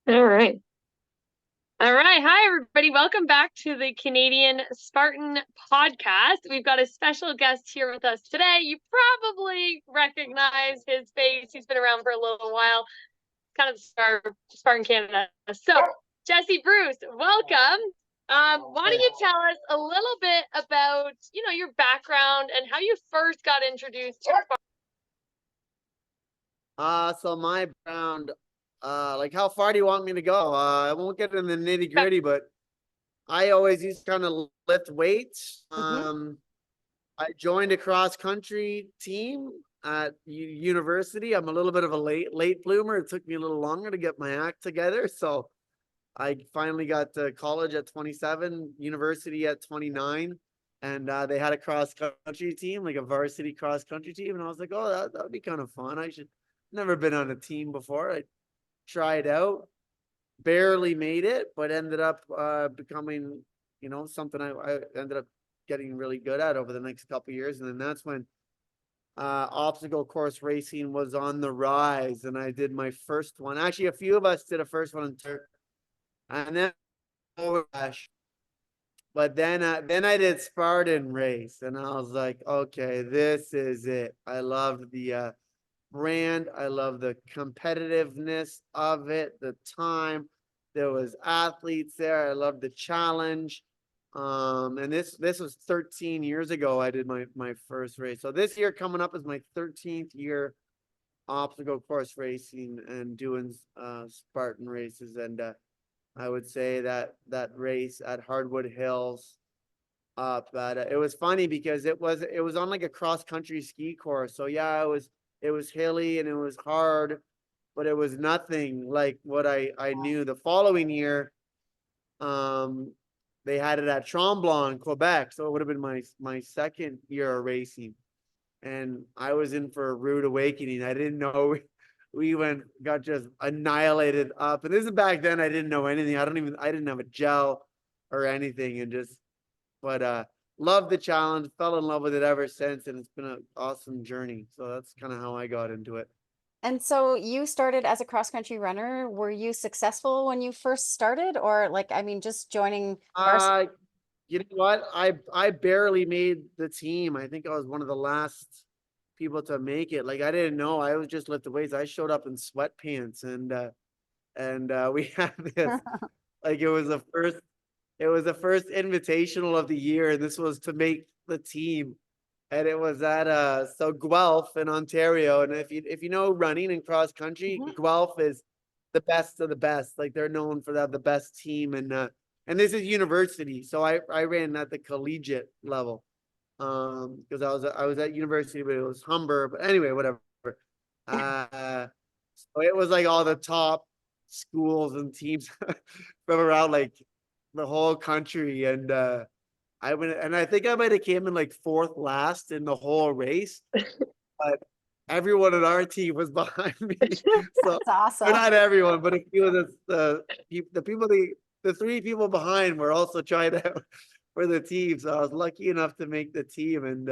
All right. All right. Hi, everybody. Welcome back to the Canadian Spartan Podcast. We've got a special guest here with us today. You probably recognize his face. He's been around for a little while, kind of the star of Spartan Canada. So, Jesse Bruce, welcome. Why don't you tell us a little bit about, your background and how you first got introduced to Spartan? So my background, like how far do you want me to go? I won't get in the nitty gritty, but I always used to kind of lift weights. I joined a cross country team at university. I'm a little bit of a late bloomer. It took me a little longer to get my act together, so I finally got to college at 27, university at 29, and they had a cross country team, like a varsity cross country team, and I was like, oh, that would be kind of fun. I should never been on a team before. I tried out, barely made it, but ended up becoming, something I ended up getting really good at over the next couple of years. And then that's when obstacle course racing was on the rise, and I did my first one. Actually, a few of us did a first one, and then but then I did Spartan Race, and I was like, okay, this is it. I loved the brand. I love the competitiveness of it, the time. There was athletes there. I loved the challenge. And this was 13 years ago. I did my first race. So this year coming up is my 13th year obstacle course racing and doing Spartan races. And I would say that race at Hardwood Hills up at it was funny because it was on like a cross country ski course. So yeah, it was hilly and it was hard, but it was nothing like what I knew. The following year, um, they had it at Tremblant, Quebec, so it would have been my second year of racing, and I was in for a rude awakening. I didn't know we got just annihilated up, and this is back then. I didn't know anything. I didn't have a gel or anything, and just but loved the challenge, fell in love with it ever since, and it's been an awesome journey. So that's kind of how I got into it. And so you started as a cross country runner. Were you successful when you first started, or just joining varsity? Uh, you know what? I barely made the team. I think I was one of the last people to make it. Like I didn't know. I was just lifting weights. I showed up in sweatpants, and we had this like it was the first invitational of the year, and this was to make the team. And it was at so Guelph in Ontario. And if you know running and cross country, Mhm. Guelph is the best of the best. Like they're known for that, the best team. And this is university. So I ran at the collegiate level. Because I was at university, but it was Humber. But anyway, whatever. So it was like all the top schools and teams from around like the whole country. And I went, and I think I might have came in like fourth last in the whole race, but everyone on our team was behind me. So, That's or awesome. not everyone, but a few of the people, the three people behind were also trying out for the team. So I was lucky enough to make the team. And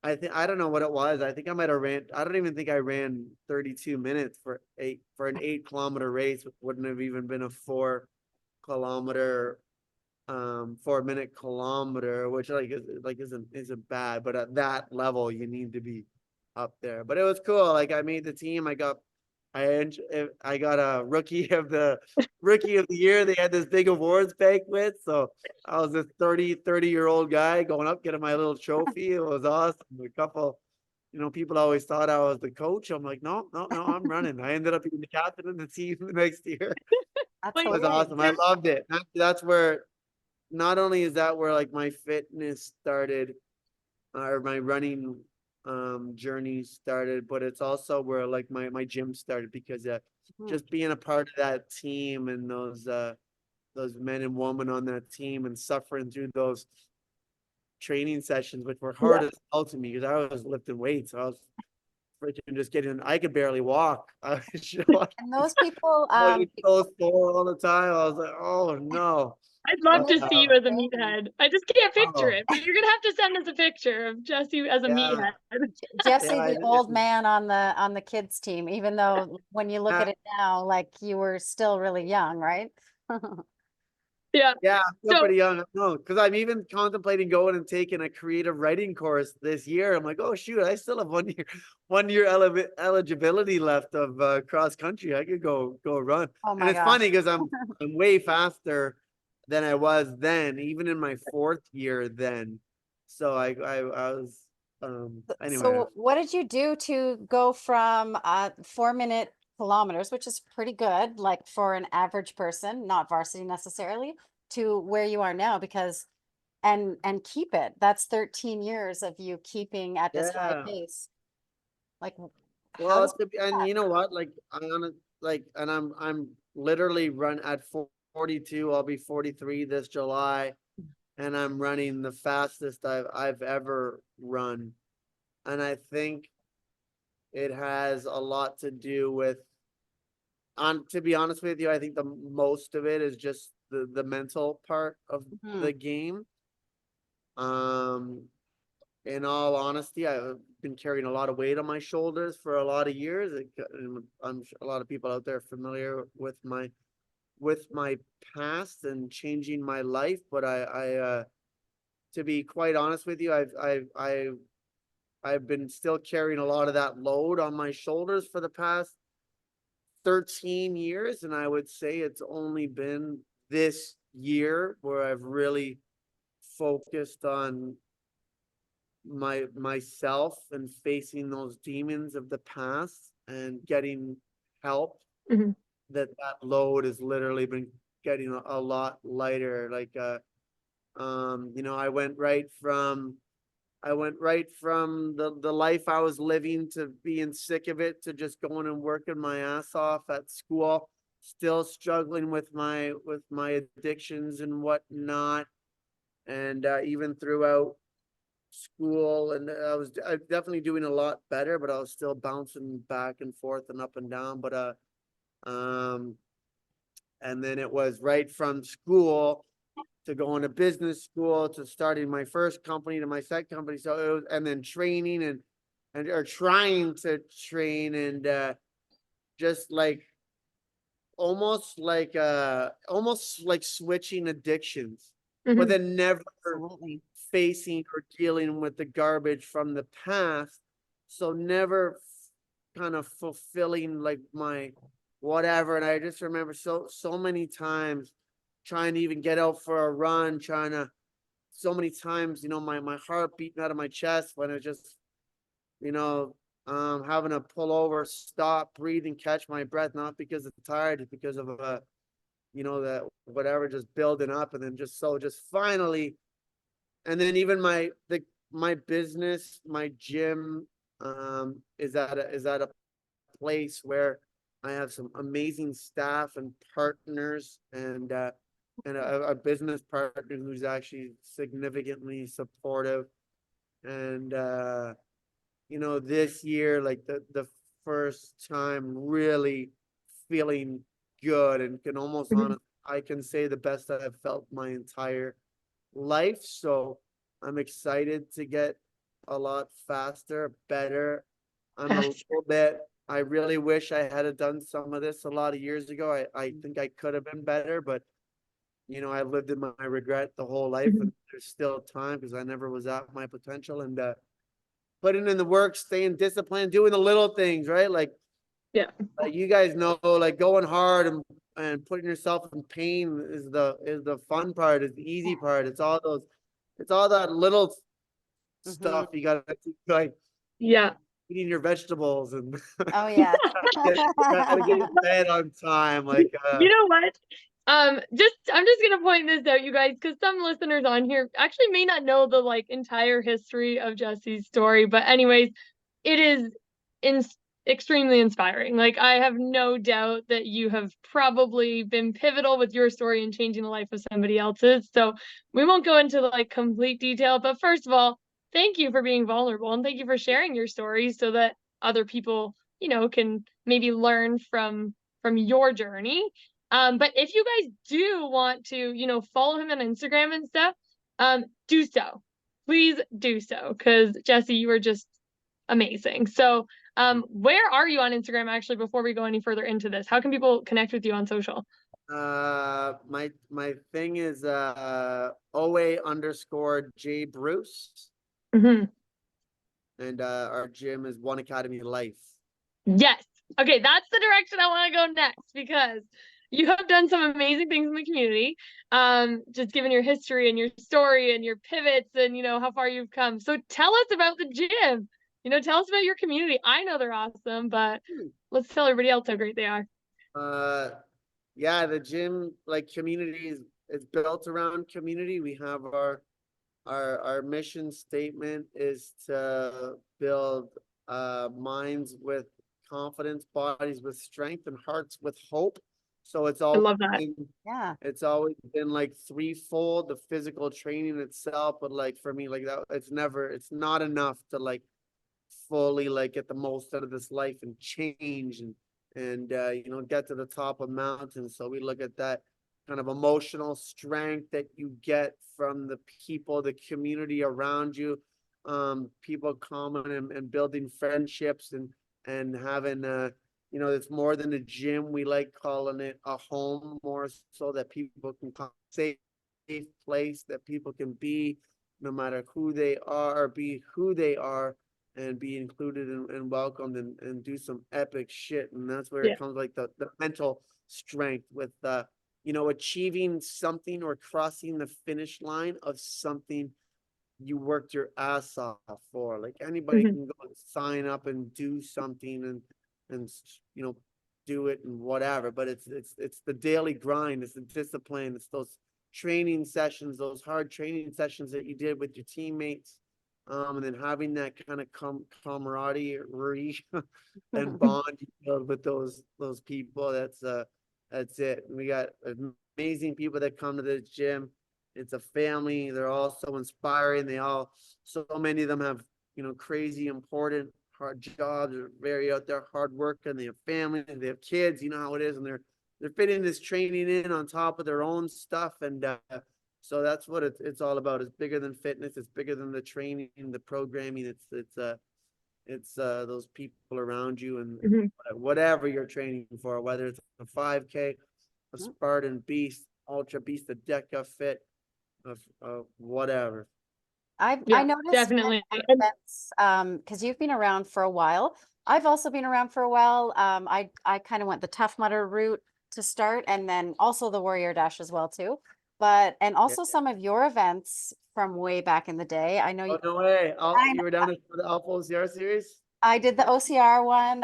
I don't know what it was. I think I might have ran. I don't even think I ran 32 minutes for an 8 kilometer race. It wouldn't have even been a 4 kilometer 4 minute kilometer, which isn't bad, but at that level you need to be up there. But it was cool. Like I made the team. I got a rookie of the year. They had this big awards banquet, so I was this 30-year-old guy going up getting my little trophy. It was awesome. A couple, people always thought I was the coach. I'm like, no, no, no, I'm running. I ended up being the captain of the team the next year. That's Like, It was hilarious. awesome. I loved it. That's where not only is that where like my fitness started or my running journey started, but it's also where like my gym started because Mhm. just being a part of that team and those men and women on that team and suffering through those training sessions, which were hard yeah. as hell to me because I was lifting weights. I was freaking just getting, I could barely walk. I was And those people, so sore all the time. I was like, oh no. I'd love to see you as a Maybe. meathead. I just can't picture Oh, it, but you're gonna have to send us a picture of Jesse as a yeah, meathead. Jesse, yeah, the old man on the kids team, even though when you look yeah, at it now, like you were still really young, right? Yeah. yeah, I'm still So pretty young. No, because I'm even contemplating going and taking a creative writing course this year. I'm like, oh shoot, I still have 1 year, 1 year eligibility left of cross country. I could go run. Oh And my it's gosh. funny because I'm way faster than I was then, even in my fourth year then. So I was anyway. So what did you do to go from 4 minute kilometers, which is pretty good, like for an average person, not varsity necessarily, to where you are now? Because and keep it. That's 13 years of you keeping at this high Yeah. pace. Like how Well, did you do and that? you know what? Like I'm on like, and I'm literally run at 42. I'll be 43 this July, and I'm running the fastest I've ever run. And I think it has a lot to do with, on to be honest with you, I think the most of it is just the mental part of Mhm. the game. Um, in all honesty, I've been carrying a lot of weight on my shoulders for a lot of years. I'm a lot of people out there familiar with my past and changing my life, but to be quite honest with you, I've been still carrying a lot of that load on my shoulders for the past 13 years, and I would say it's only been this year where I've really focused on myself and facing those demons of the past and getting help. mhm. That load has literally been getting a lot lighter. Like I went right from the life I was living to being sick of it to just going and working my ass off at school, still struggling with my addictions and whatnot. And even throughout school, and I definitely doing a lot better, but I was still bouncing back and forth and up and down. But um and then it was right from school to going to business school to starting my first company to my second company. So it was, and then training and or trying to train and just like almost like switching addictions, but Mhm. then never Absolutely. facing or dealing with the garbage from the past. So never kind of fulfilling like my whatever. And I just remember so many times trying to even get out for a run, trying to so many times, my heart beating out of my chest when it just, you know, having to pull over, stop, breathe, and catch my breath, not because it's tired, it's because of that whatever just building up, and then just finally, and then even my business, my gym, is at a place where I have some amazing staff and partners and a business partner who's actually significantly supportive. And this year, like the first time really feeling good and can almost Mhm. I can say the best that I've felt my entire life. So I'm excited to get a lot faster, better. I'm a Fast. little bit, I really wish I had done some of this a lot of years ago. I think I could have been better, but I've lived in my regret the whole life, Mhm. and there's still time because I never was at my potential. And putting in the work, staying disciplined, doing the little things, right? Yeah. Like you guys know, like going hard and putting yourself in pain is the fun part, is the easy part. It's all that little Hmm. stuff you gotta do, like Yeah. eating your vegetables and Oh yeah. gotta get fed on time. You know what? I'm just gonna point this out, you guys, because some listeners on here actually may not know the like entire history of Jesse's story. But anyways, it is in extremely inspiring. Like I have no doubt that you have probably been pivotal with your story in changing the life of somebody else's. So we won't go into like complete detail, but first of all, thank you for being vulnerable and thank you for sharing your story so that other people, can maybe learn from your journey. But if you guys do want to, follow him on Instagram and stuff, do so. Please do so, because Jesse, you are just amazing. So, where are you on Instagram actually, before we go any further into this? How can people connect with you on social? My thing is OA_J Bruce, Mm-hmm. and our gym is One Academy Life. Yes. Okay, that's the direction I want to go next, because you have done some amazing things in the community. Just given your history and your story and your pivots and how far you've come. So tell us about the gym. Tell us about your community. I know they're awesome, but let's tell everybody else how great they are. Yeah, the gym, like, community is built around community. We have our mission statement is to build minds with confidence, bodies with strength, and hearts with hope. So it's I always love that. been, Yeah. it's always been like threefold, the physical training itself, but like for me, like that, it's not enough to like fully like get the most out of this life and change and get to the top of mountains. So we look at that kind of emotional strength that you get from the people, the community around you, people coming and building friendships and having it's more than a gym. We like calling it a home, more so that people can come, safe place that people can be no matter who they are, be who they are, and be included and welcomed and do some epic shit. And that's where Yeah. it comes, like the mental strength with achieving something or crossing the finish line of something you worked your ass off for. Like anybody Mm-hmm. can go and sign up and do something and do it and whatever, but it's the daily grind, it's the discipline, it's those training sessions, those hard training sessions that you did with your teammates, and then having that kind of camaraderie and bond you build with those people. That's it. We got amazing people that come to this gym. It's a family. They're all so inspiring. So many of them have crazy important hard jobs. They're very out there, hard work, and they have families, and they have kids. You know how it is, and they're fitting this training in on top of their own stuff, and so that's what it's all about. It's bigger than fitness. It's bigger than the training, the programming. It's those people around you, and whatever you're training for, whether it's a 5K, a Spartan Beast, Ultra Beast, a Deca Fit, of whatever. I noticed definitely. because you've been around for a while. I've also been around for a while. I kind of went the Tough Mudder route to start, and then also the Warrior Dash as well too. And also some of your events from way back in the day. I know Oh, no way. You were down for the Alpha OCR series? I did the OCR one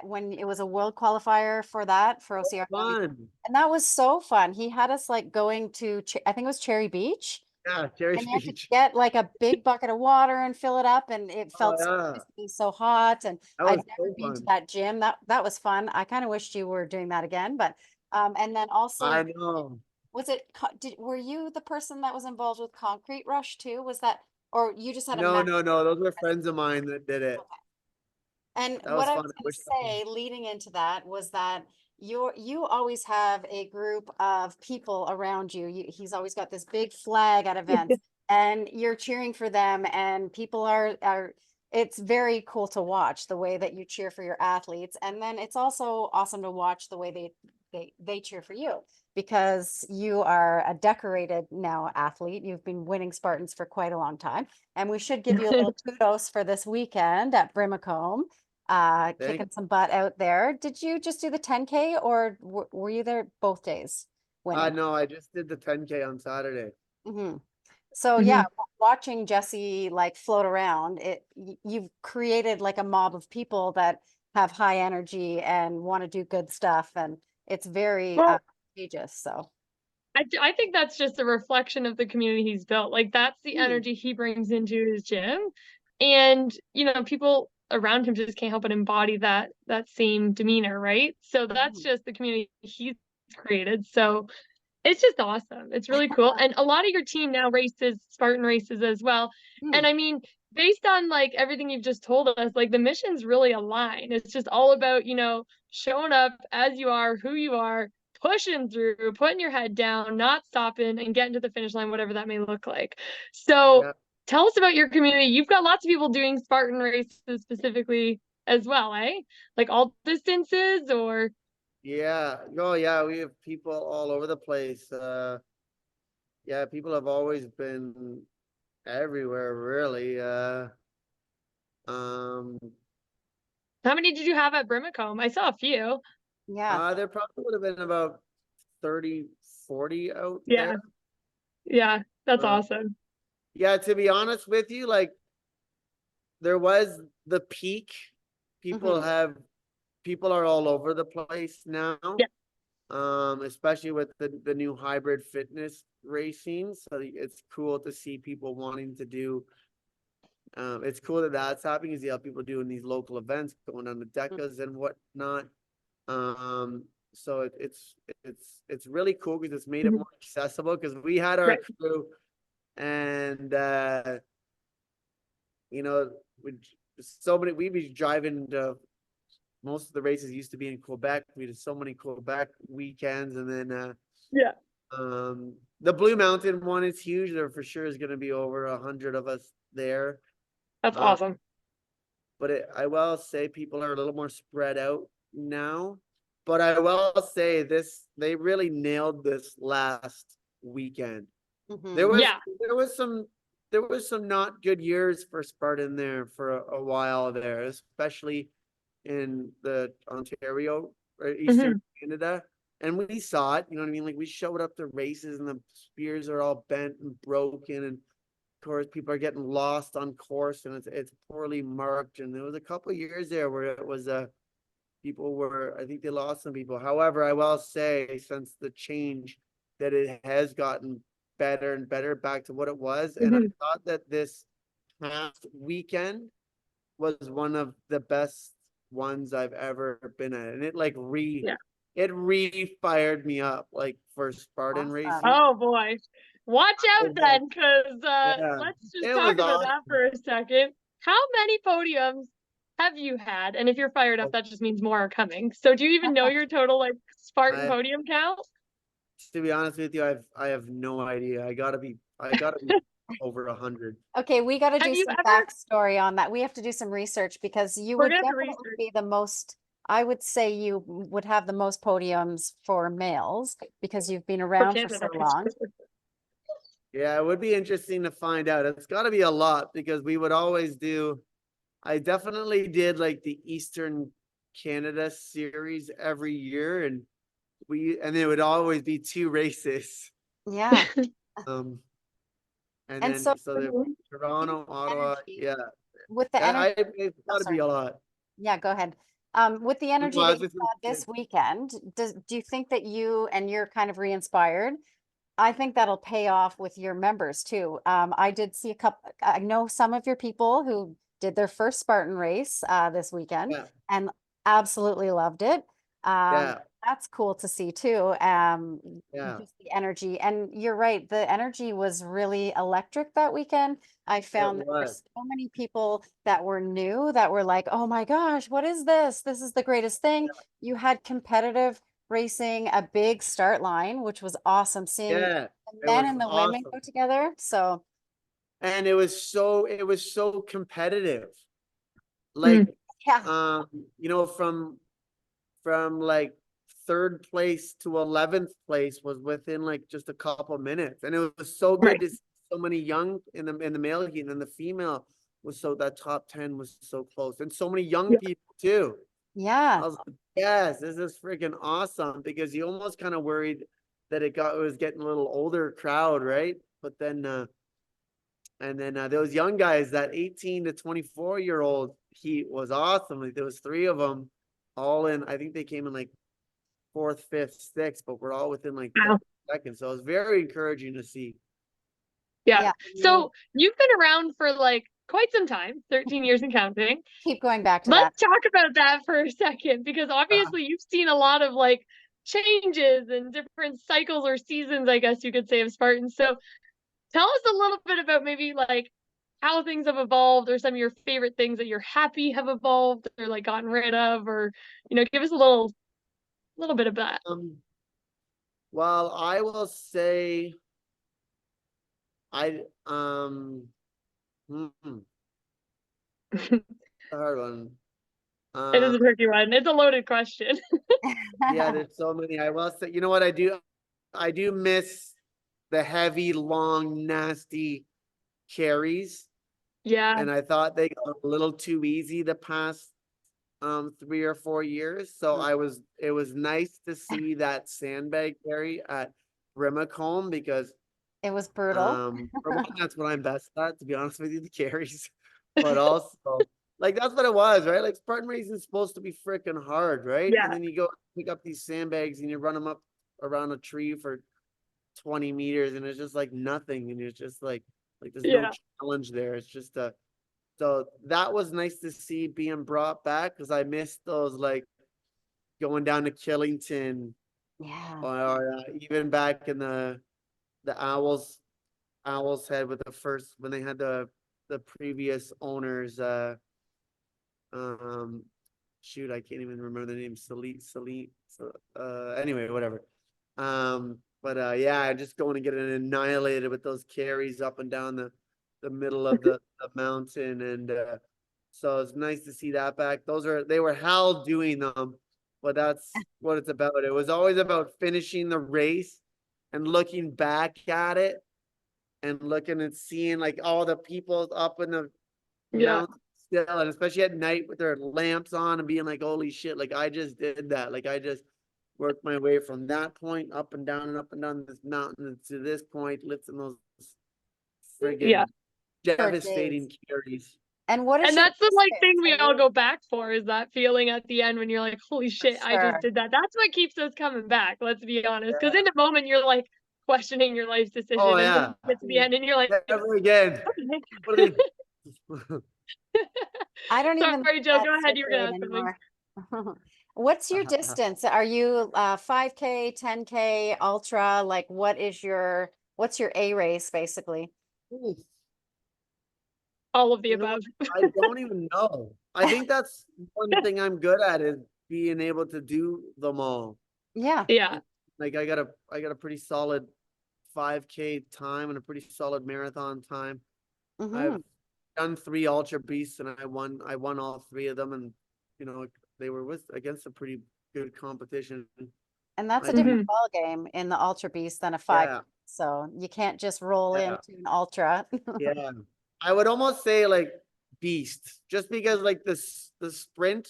when it was a world qualifier for OCR. Fun. And that was so fun. He had us like going to, I think it was Cherry Beach. Yeah, Cherry And you had to Beach. get like a big bucket of water and fill it up, and it felt so hot. And I'd never been to that gym. That was fun. I kind of wished you were doing that again. But and then also, I know. Were you the person that was involved with Concrete Rush too? Was that, or you just had a No. Those were friends of mine that did it. Okay. And That what was I fun. was going to say leading into that was that you always have a group of people around you. He's always got this big flag at events, and you're cheering for them, and people are it's very cool to watch the way that you cheer for your athletes. And then it's also awesome to watch the way they cheer for you, because you are a decorated now athlete. You've been winning Spartans for quite a long time, and we should give you a little kudos for this weekend at Brimacombe. Kicking some butt out there. Did you just do the 10K, or were you there both days winning? No, I just did the 10K on Saturday. So yeah, watching Jesse like float around, you've created like a mob of people that have high energy and want to do good stuff, and it's very contagious. So I think that's just a reflection of the community he's built. Like that's the energy he brings into his gym, and people around him just can't help but embody that same demeanor, right? So that's just the community he's created. So it's just awesome. It's really cool. And a lot of your team now races Spartan races as well. And I mean, based on like everything you've just told us, like the missions really align. It's just all about, showing up as you are, who you are, pushing through, putting your head down, not stopping, and getting to the finish line, whatever that may look like. So Yeah. tell us about your community. You've got lots of people doing Spartan races specifically as well, eh? Like all distances or? Yeah. Oh, yeah. We have people all over the place. Yeah, people have always been everywhere, really. Um, How many did you have at Brimacombe? I saw a few. Yeah. there probably would have been about 30, 40 out Yeah. there. Yeah. That's Uh, awesome. yeah, to be honest with you, like there was the peak. People Mhm. have people are all over the place now. Yeah. Especially with the new hybrid fitness racing. So it's cool to see people wanting to do. It's cool that that's happening. You see how people doing these local events, going on the decas and whatnot. So it's really cool because it's made it Mhm. more accessible. Because we had our Right. crew, and you know, we'd be driving to most of the races used to be in Quebec. We did so many Quebec weekends, and then Yeah. the Blue Mountain one is huge. There for sure is going to be over 100 of us there. That's Uh, awesome. but I will say people are a little more spread out now. But I will say they really nailed this last weekend. There Mhm. was Yeah. there was some there was some not good years for Spartan there for a while there, especially in the Ontario or Eastern Mhm. Canada. And we saw it, you know what I mean? Like we showed up to races and the spears are all bent and broken, and of course people are getting lost on course and it's poorly marked. And there was a couple of years there where it was people were, I think they lost some people. However, I will say since the change that it has gotten better and better back to what it was. And I Mhm. thought that this past weekend was one of the best ones I've ever been at. And Yeah. it re-fired me up like for Spartan Awesome. racing. Oh boy. Watch I out was like, then, because yeah, let's just it talk was about that awesome. for a second. How many podiums have you had? And if you're fired up, that just means more are coming. So do you even know your total like Spartan I podium count? To be honest with you, I have no idea. I gotta be over 100. Okay, we got to Have do you some ever? backstory on that. We have to do some research because you We're would gonna have to definitely research. be the most, I would say you would have the most podiums for males because you've been For around for so Canada. long. Yeah, it would be interesting to find out. It's gotta be a lot because we would always do. I definitely did like the Eastern Canada series every year, and there would always be two races. Yeah. Um, and And so then so the Toronto, Ottawa, energy, yeah, with the energy, it's oh, got to be sorry. a lot. Yeah, go ahead. With the No, energy I that was you just gonna saw say, this weekend, do you think that you and you're kind of re-inspired? I think that'll pay off with your members too. I did see a couple, I know some of your people who did their first Spartan race this weekend yeah, and absolutely loved it. Um, yeah, that's cool to see too. yeah, Just the energy. And you're right, the energy was really electric that weekend. I it found there were was. so many people that were new that were like, oh my gosh, what is this? This is the greatest thing. You had competitive racing, a big start line, which was awesome seeing Yeah, the it men was and the women awesome. go together. So And it was so competitive. Like, Mm. yeah, you know, from like third place to 11th place was within like just a couple minutes. And it was so good Right. to see so many young in the male heat, and the female was so that top 10 was so close. And so many young Yeah. people too. yeah, I was like, yes, this is freaking awesome because you almost kind of worried that it was getting a little older crowd, right? But then and then those young guys, that 18 to 24-year-old heat was awesome. Like there was three of them all in. I think they came in like fourth, fifth, sixth, but we're all within like 30 Wow. seconds. So it was very encouraging to see. Yeah. yeah. So you've been around for like quite some time, 13 years and counting. Keep going back to that. Let's talk about that for a second, because Uh, obviously you've seen a lot of like changes and different cycles or seasons, I guess you could say, of Spartans. So tell us a little bit about maybe like how things have evolved, or some of your favorite things that you're happy have evolved or like gotten rid of, or give us a little bit of that. um, Well, I will say I hmm, a hard one. It is a tricky one. It's a loaded question. Yeah, there's so many. I will say, you know what I do miss the heavy, long, nasty carries. Yeah. And I thought they got a little too easy the past 3 or 4 years. So it was nice to see that sandbag carry at Brimacombe because It was brutal. for one, that's what I'm best at, to be honest with you, the carries. But also, like that's what it was, right? Like Spartan racing is supposed to be freaking hard, right? And Yeah. then you go pick up these sandbags and you run them up around a tree for 20 meters, and it's just like nothing, and it's just like there's no Yeah. challenge there. It's just a so that was nice to see being brought back because I missed those like going down to Killington Yeah. or even back in the Owl's Head with the first when they had the previous owners um shoot, I can't even remember the name. Salit. Anyway, whatever. But yeah, just going to get it annihilated with those carries up and down the middle of the mountain, and so it's nice to see that back. They were hell doing them, but that's what it's about. It was always about finishing the race and looking back at it and looking and seeing like all the people up in the Yeah. mountain still, and especially at night with their lamps on and being like, holy shit, like I just did that. Like I just worked my way from that point up and down this mountain to this point, lifting those Yeah. friggin' For devastating days. carries. And what is And your that's the like distance? thing we Are all you go back for, is that feeling at the end when you're like, holy shit, I just sure? did that. That's what keeps us coming back, let's be honest. Because Yeah. in the moment you're like questioning your life Oh decision, and then yeah. you get to the end and you're like, Never again. What are they? I don't even sorry, think Joe, go that's so ahead. You were great gonna ask something. anymore. What's your distance? Are you 5K, 10K, ultra? Like what's your A race basically? All of the You know what? above. I don't even know. I think that's one thing I'm good at is being able to do them all. Yeah. Yeah. Like I got a pretty solid 5K time and a pretty solid marathon time. Hmm. I've done 3 ultra beasts and I won all 3 of them, and you know they were against a pretty good competition. And that's I a beat different ball game in the ultra beast than a 5. yeah, So you can't just roll yeah, into an ultra. yeah. I would almost say like beast just because like the sprint,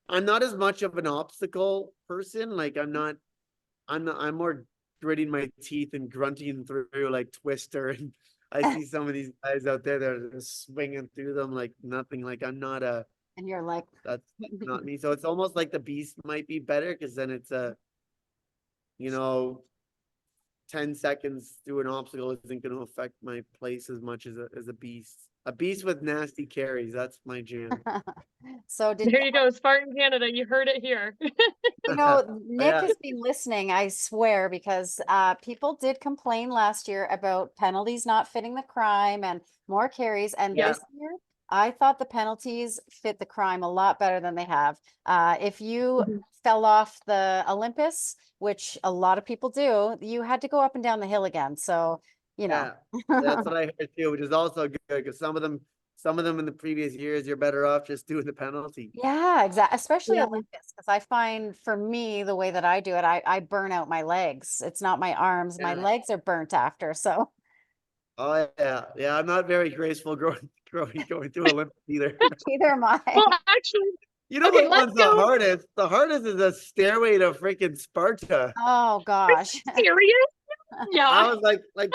I'm not as much of an obstacle person. Like I'm more gritting my teeth and grunting through like Twister, and I see some of these guys out there that are just swinging through them like nothing. Like I'm not And you're like, that's not me. So it's almost like the beast might be better because then it's you know 10 seconds through an obstacle isn't going to affect my place as much as a beast. A beast with nasty carries. That's my jam. so There you go, Spartan Canada. You heard it here. Nick Yeah. has been listening, I swear, because people did complain last year about penalties not fitting the crime and more carries. And Yeah. this year, I thought the penalties fit the crime a lot better than they have. If you Mhm. fell off the Olympus, which a lot of people do, you had to go up and down the hill again. So, you know. Yeah. That's what I heard too, which is also good because some of them in the previous years, you're better off just doing the penalty. Yeah, exactly. Especially Yeah. Olympus, because I find for me, the way that I do it, I burn out my legs. It's not my arms. My Yeah. legs are burnt after. So Oh yeah. Yeah. I'm not very graceful going through Olympics either. neither am I. Well, actually, You know okay, what let's one's the go. hardest? The hardest is a stairway to freaking Sparta. Oh gosh. Serious? Yeah. I was like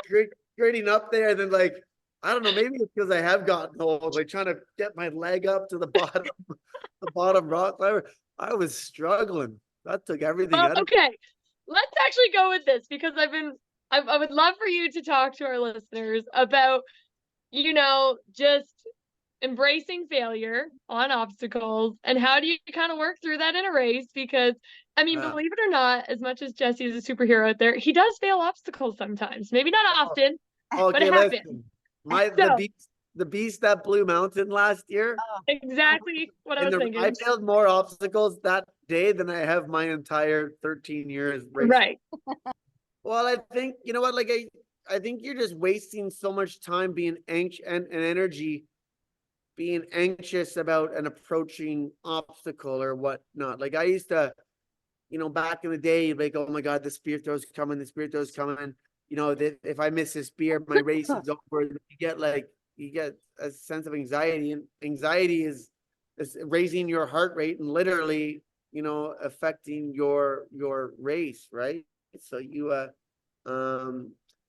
grading up there, and then like I don't know, maybe it's because I have gotten old, like trying to get my leg up to the bottom rock. I was struggling. That took everything Well, out of me. okay. Let's actually go with this because I would love for you to talk to our listeners about, just embracing failure on obstacles and how do you kind of work through that in a race? Because, I mean, Yeah. believe it or not, as much as Jesse is a superhero out there, he does fail obstacles sometimes. Maybe not often, but Okay, it happens. listen. So, The beast that Blue Mountain last year, exactly what I was I thinking. failed more obstacles that day than I have my entire 13 years racing. Right. Well, I think, you know what, like I think you're just wasting so much time being anxious and energy being anxious about an approaching obstacle or whatnot. Like I used to, back in the day, like, oh my God, the spear throw's coming, the spear throw's coming. If I miss a spear, my race is over. You get a sense of anxiety, and anxiety is raising your heart rate and literally, affecting your race, right? So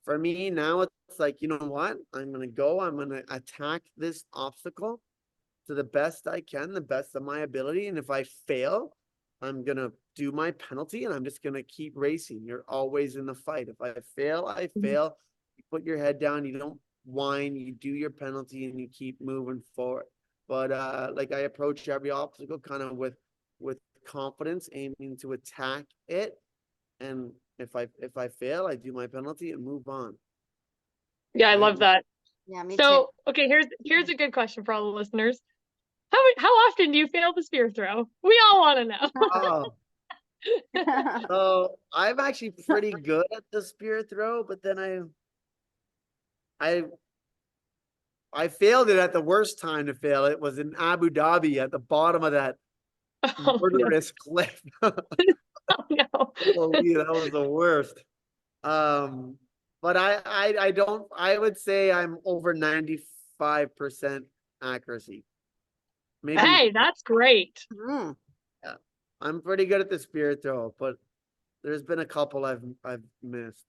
for me now, it's like, you know what? I'm gonna attack this obstacle to the best I can, the best of my ability. And if I fail, I'm gonna do my penalty and I'm just gonna keep racing. You're always in the fight. If I fail, I fail. You put your head down, you don't whine, you do your penalty and you keep moving forward. But like I approach every obstacle kind of with confidence, aiming to attack it. And if I fail, I do my penalty and move on. Yeah, I Right? love that. Yeah, me too. So, okay, here's a good question for all the listeners. How often do you fail the spear throw? We all want to know. Oh, so I'm actually pretty good at the spear throw, but then I I failed it at the worst time to fail. It was in Abu Dhabi at the bottom of that Oh, no. murderous cliff. Oh, no. Holy, that was the worst. But I would say I'm over 95% accuracy. Maybe, Hey, that's great. Mm. yeah. I'm pretty good at the spear throw, but there's been a couple I've missed.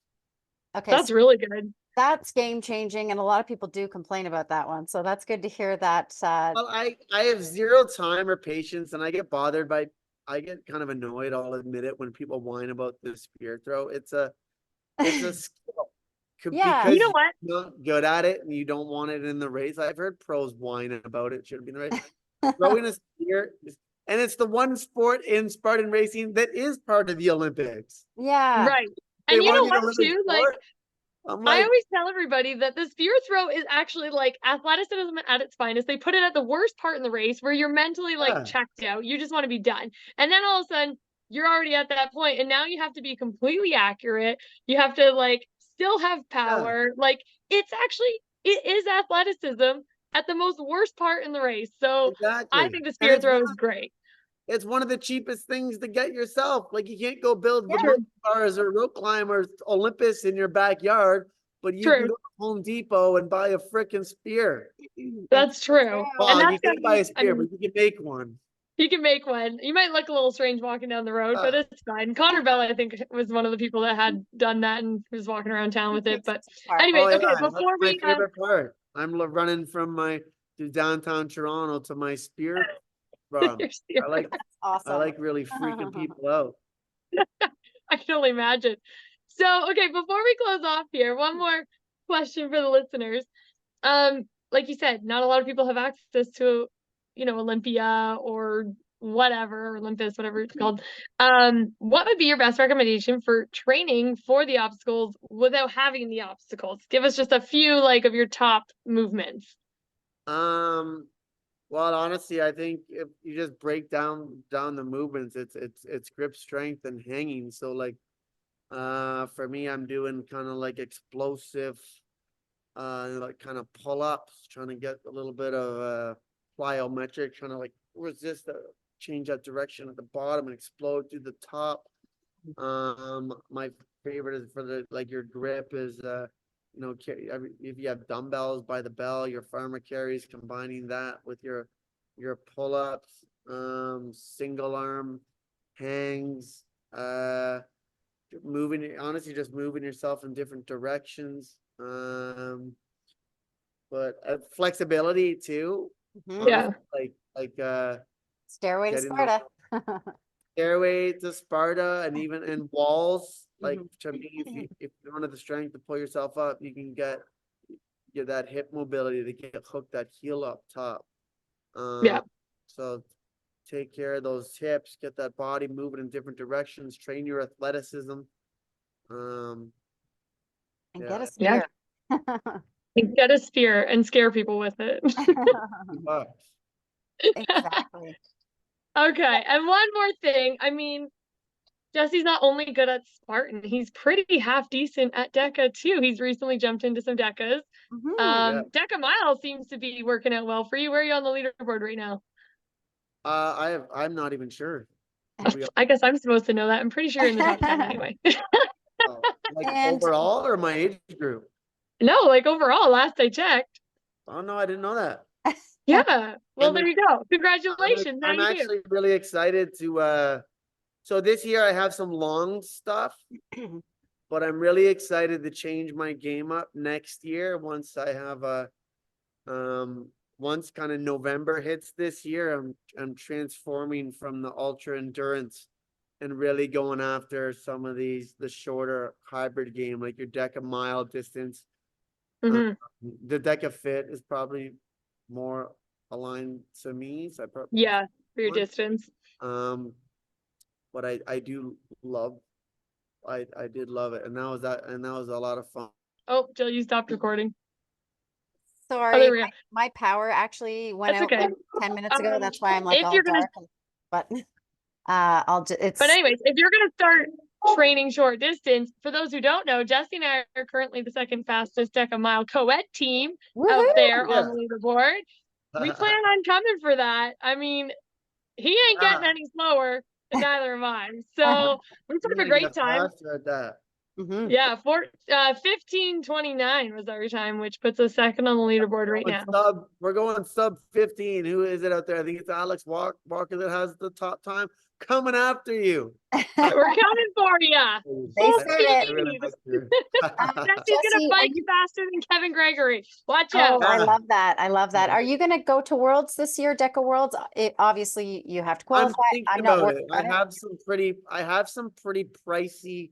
Okay, That's so really good. that's game changing, and a lot of people do complain about that one. So that's good to hear that. Well, I have zero time or patience, and I get bothered by, I get kind of annoyed, I'll admit it, when people whine about the spear throw. It's a skill. Yeah. Because You know what? you're not good at it and you don't want it in the race. I've heard pros whine about it. Should be in the race. Throwing a spear, and it's the one sport in Spartan racing that is part of the Olympics. Yeah. Right. They And you know want you to what, Olympic too? Like, sport. I'm I like, always tell everybody that the spear throw is actually like athleticism at its finest. They put it at the worst part in the race where you're mentally like yeah, checked out. You just want to be done. And then all of a sudden you're already at that point and now you have to be completely accurate. You have to like still have yeah, power. Like it is athleticism at the most worst part in the race. So I exactly. think the And spear throw is great. it's one of the cheapest things to get yourself. Like you can't go build the Yeah. moon bars or rope climbers Olympus in your backyard, but you can True. go to Home Depot and buy a freaking spear. That's true. And Well, that's you gotta can't buy a be, I spear, mean, but you can make one. you can make one. You might look a little strange walking down the road, but it's fine. Connor Bell, I think, was one of the people that had done that and was walking around town with it. But anyways, Oh yeah, okay, that's before my we favorite part. I'm running from to downtown Toronto to my spear run. I like That's I awesome. like really freaking people out. I can only imagine. So, okay, before we close off here, one more question for the listeners. Like you said, not a lot of people have access to, Olympia or whatever, Olympus, whatever it's called. What would be your best recommendation for training for the obstacles without having the obstacles? Give us just a few like of your top movements. Well, honestly, I think if you just break down the movements, it's grip strength and hanging. So like, for me, I'm doing kind of like explosive, like kind of pull ups, trying to get a little bit of plyometric, trying to like resist change that direction at the bottom and explode through the top. My favorite is for the like your grip is if you have dumbbells by the bell, your farmer carries, combining that with your pull-ups, single arm hangs, honestly just moving yourself in different directions. But flexibility too. Mhm. Yeah. Like Stairway to getting Sparta. stairway to Sparta, and even in walls. Like Mhm. to me, if you don't have the strength to pull yourself up, you can get that hip mobility to get hooked that heel up top. Yeah. So take care of those hips, get that body moving in different directions, train your athleticism. And Yeah. get a Yeah. spear. Get a spear and scare people with it. Exactly. Okay. And one more thing. I mean, Jesse's not only good at Spartan, he's pretty half decent at Deca too. He's recently jumped into some Decas. Yeah. Deca Mile seems to be working out well for you. Where are you on the leaderboard right now? I'm not even sure. I guess I'm supposed to know that. I'm pretty sure you're in the top 10 anyway. Like And- overall or my age group? No, like overall, last I checked. Oh no, I didn't know that. Yeah. Well, And there you go. Congratulations. How I'm you do? actually really excited to so this year I have some long stuff, but I'm really excited to change my game up next year once I have once kind of November hits this year, I'm transforming from the ultra endurance and really going after some of the shorter hybrid game, like your Deca mile distance. Mhm. The Deca fit is probably more aligned to me. So I probably Yeah, for your One. distance. But I do love I did love it, and that was a lot of fun. Oh, Jill, you stopped recording. Oh, Sorry, there we go. my power actually went That's out okay. like 10 minutes ago. That's why I'm like if all you're gonna, dark. But I'll just it's but anyways, if you're gonna start training short distance, for those who don't know, Jesse and I are currently the second fastest Deca Mile co-ed team out woohoo! there on the leaderboard. We plan on coming for that. I mean, he ain't getting any slower, and neither am I. So we You're took a gonna great get time. faster at that. Mhm. Yeah, 15:29 was our time, which puts us second on the leaderboard right now. We're going sub 15. Who is it out there? I think it's Alex Walker that has the top time coming after you. We're coming for you. They Full said it. speed. Jesse's Jesse's gonna Jesse, bike you faster than Kevin Gregory. Watch out. Oh, I love that. I love that. Are you going to go to Worlds this year, Deca Worlds? Obviously you have to I'm qualify. thinking I'm not about worried it. I about it. have some pretty pricey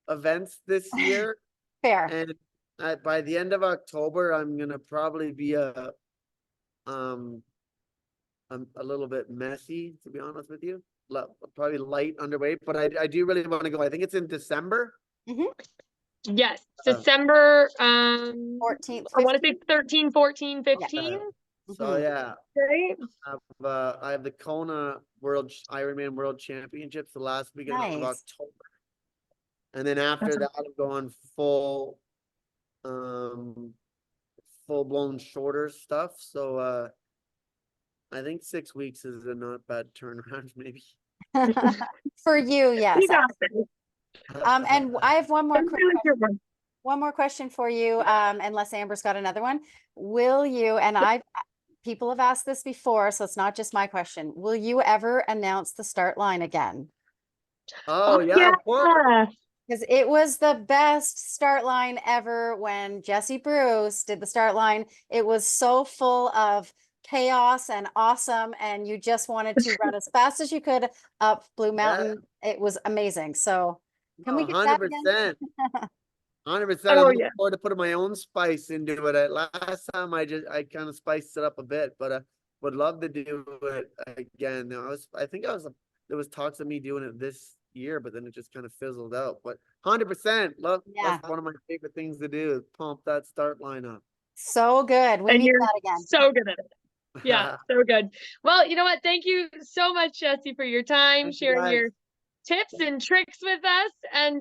events this year, Fair. and by the end of October, I'm gonna probably be a little bit messy, to be honest with you. Probably light underweight, but I do really want to go. I think it's in December. Yes, December 14th, I want to say 13, 14, 15. So yeah, Right? I have the Kona Ironman World Championships the last weekend of Nice. October, and then after that, I'm going full blown shorter stuff. So I think 6 weeks is a not bad turnaround, maybe. For you, yes. You got this. And I have one more It's quick really question. good one. One more question for you, unless Amber's got another one. Will you, and people have asked this before, so it's not just my question. Will you ever announce the start line again? Oh yeah, of course. Because it was the best start line ever when Jesse Bruce did the start line. It was so full of chaos and awesome, and you just wanted to run as fast as you could up Blue Mountain. It was amazing. So can we get that again? 100%. Oh, I'm looking yeah. forward to putting my own spice into it. Last time I kind of spiced it up a bit, but I would love to do it again. There was talks of me doing it this year, but then it just kind of fizzled out. But 100% love. Yeah. That's one of my favorite things to do is pump that start line up. So good. We And need you're that again. so good at it. Yeah, so good. Well, you know what? Thank you so much, Jesse, for your time, Thank you, sharing guys. your tips and tricks with us. And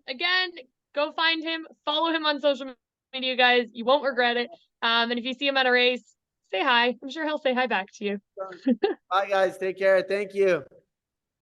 again, go find him, follow him on social media, guys. You won't regret it. And if you see him at a race, say hi. I'm sure he'll say hi back to you. Bye, guys. Take care. Thank you.